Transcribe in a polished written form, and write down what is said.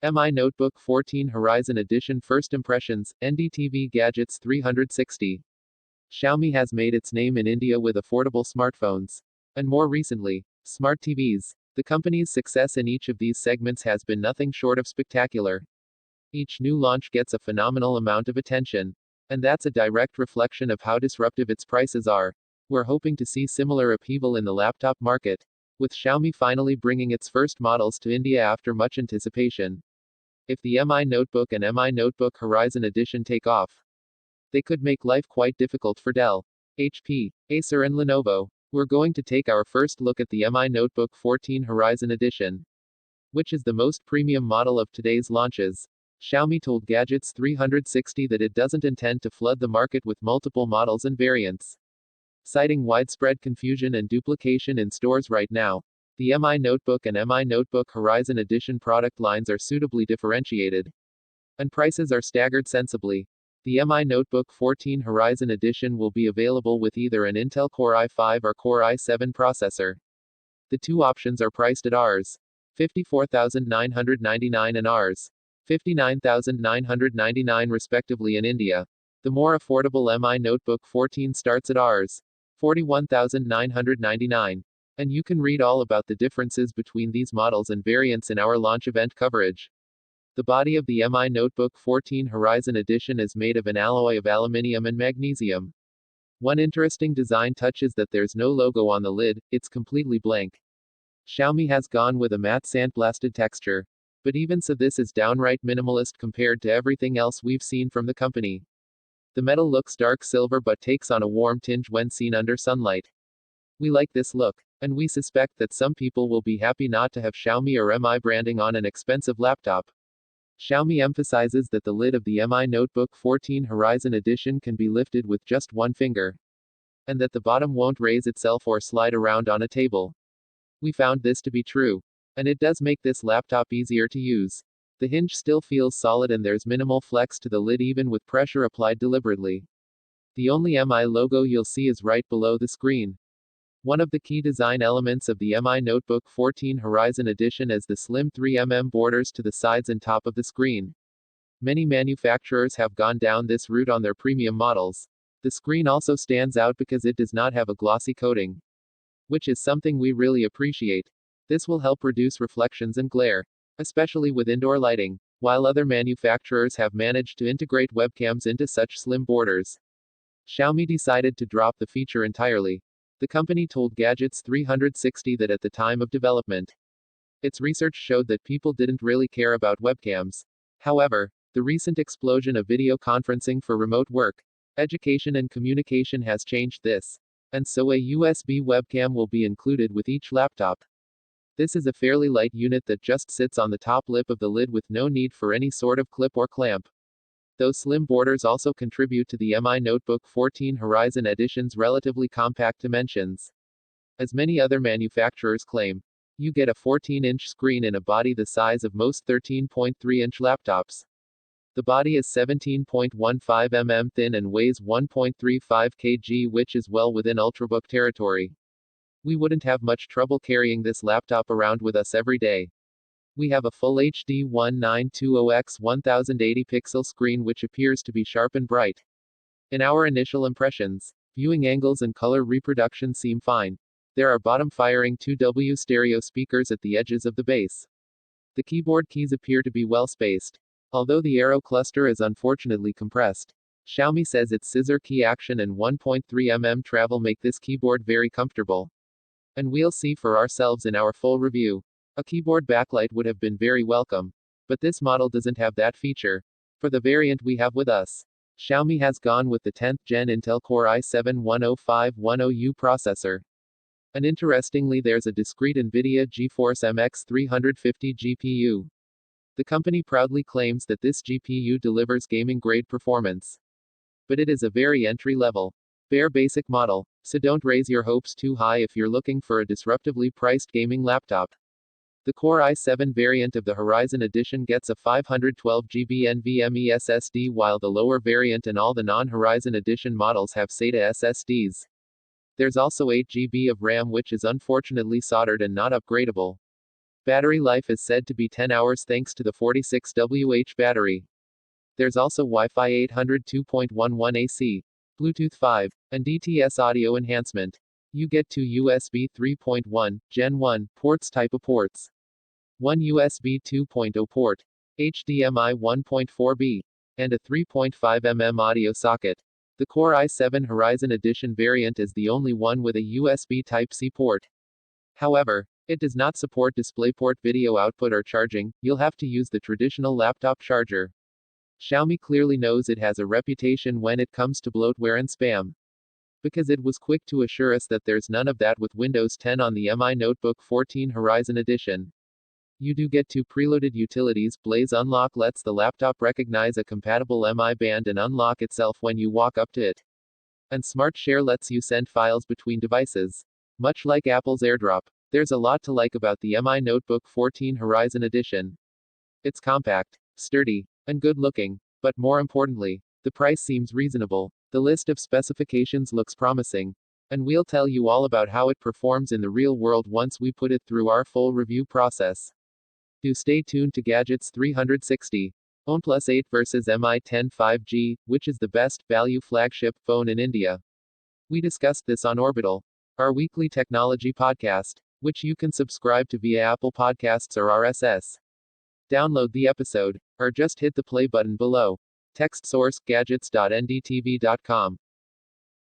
Mi Notebook 14 Horizon Edition First Impressions, NDTV Gadgets 360. Xiaomi has made its name in India with affordable smartphones. And more recently, smart TVs. The company's success in each of these segments has been nothing short of spectacular. Each new launch gets a phenomenal amount of attention. And that's a direct reflection of how disruptive its prices are. We're hoping to see similar upheaval in the laptop market, with Xiaomi finally bringing its first models to India after much anticipation. If the Mi Notebook and Mi Notebook Horizon Edition take off, they could make life quite difficult for Dell, HP, Acer and Lenovo. We're going to take our first look at the Mi Notebook 14 Horizon Edition, which is the most premium model of today's launches. Xiaomi told Gadgets 360 that it doesn't intend to flood the market with multiple models and variants, citing widespread confusion and duplication in stores right now. The Mi Notebook and Mi Notebook Horizon Edition product lines are suitably differentiated, and prices are staggered sensibly. The Mi Notebook 14 Horizon Edition will be available with either an Intel Core i5 or Core i7 processor. The two options are priced at Rs. 54,999 and Rs. 59,999 respectively in India. The more affordable Mi Notebook 14 starts at Rs. 41,999. And you can read all about the differences between these models and variants in our launch event coverage. The body of the Mi Notebook 14 Horizon Edition is made of an alloy of aluminium and magnesium. One interesting design touch is that there's no logo on the lid, it's completely blank. Xiaomi has gone with a matte sandblasted texture. But even so, this is downright minimalist compared to everything else we've seen from the company. The metal looks dark silver but takes on a warm tinge when seen under sunlight. We like this look, and we suspect that some people will be happy not to have Xiaomi or Mi branding on an expensive laptop. Xiaomi emphasizes that the lid of the Mi Notebook 14 Horizon Edition can be lifted with just one finger, and that the bottom won't raise itself or slide around on a table. We found this to be true, and it does make this laptop easier to use. The hinge still feels solid and there's minimal flex to the lid even with pressure applied deliberately. The only Mi logo you'll see is right below the screen. One of the key design elements of the Mi Notebook 14 Horizon Edition is the slim 3mm borders to the sides and top of the screen. Many manufacturers have gone down this route on their premium models. The screen also stands out because it does not have a glossy coating, which is something we really appreciate. This will help reduce reflections and glare, especially with indoor lighting, while other manufacturers have managed to integrate webcams into such slim borders. Xiaomi decided to drop the feature entirely. The company told Gadgets 360 that at the time of development, its research showed that people didn't really care about webcams. However, the recent explosion of video conferencing for remote work, education and communication has changed this. And so a USB webcam will be included with each laptop. This is a fairly light unit that just sits on the top lip of the lid with no need for any sort of clip or clamp. Those slim borders also contribute to the Mi Notebook 14 Horizon Edition's relatively compact dimensions. As many other manufacturers claim, you get a 14-inch screen in a body the size of most 13.3-inch laptops. The body is 17.15 mm thin and weighs 1.35 kg, which is well within Ultrabook territory. We wouldn't have much trouble carrying this laptop around with us every day. We have a full HD 1920x 1080 pixel screen which appears to be sharp and bright. In our initial impressions, viewing angles and color reproduction seem fine. There are bottom-firing 2W stereo speakers at the edges of the base. The keyboard keys appear to be well spaced, although the arrow cluster is unfortunately compressed. Xiaomi says its scissor key action and 1.3 mm travel make this keyboard very comfortable. And we'll see for ourselves in our full review. A keyboard backlight would have been very welcome, but this model doesn't have that feature. For the variant we have with us, Xiaomi has gone with the 10th gen Intel Core i7-10510U processor. And interestingly, there's a discrete NVIDIA GeForce MX 350 GPU. The company proudly claims that this GPU delivers gaming-grade performance. But it is a very entry-level, bare basic model, so don't raise your hopes too high if you're looking for a disruptively priced gaming laptop. The Core i7 variant of the Horizon Edition gets a 512GB NVMe SSD, while the lower variant and all the non-Horizon Edition models have SATA SSDs. There's also 8GB of RAM, which is unfortunately soldered and not upgradable. Battery life is said to be 10 hours thanks to the 46Wh battery. There's also Wi-Fi 800 2.11 AC, Bluetooth 5, and DTS audio enhancement. You get two USB 3.1, Gen 1, ports type of ports. One USB 2.0 port, HDMI 1.4b, and a 3.5mm audio socket. The Core i7 Horizon Edition variant is the only one with a USB Type-C port. However, it does not support DisplayPort video output or charging. You'll have to use the traditional laptop charger. Xiaomi clearly knows it has a reputation when it comes to bloatware and spam, because it was quick to assure us that there's none of that with Windows 10 on the Mi Notebook 14 Horizon Edition. You do get two preloaded utilities. Blaze Unlock lets the laptop recognize a compatible Mi band and unlock itself when you walk up to it. And Smart Share lets you send files between devices. Much like Apple's AirDrop, there's a lot to like about the Mi Notebook 14 Horizon Edition. It's compact, sturdy, and good looking, but more importantly, the price seems reasonable. The list of specifications looks promising, and we'll tell you all about how it performs in the real world once we put it through our full review process. Do stay tuned to Gadgets 360. OnePlus 8 versus Mi 10 5G, which is the best value flagship phone in India? We discussed this on Orbital, our weekly technology podcast, which you can subscribe to via Apple Podcasts or RSS. Download the episode, or just hit the play button below. Text source gadgets.ndtv.com.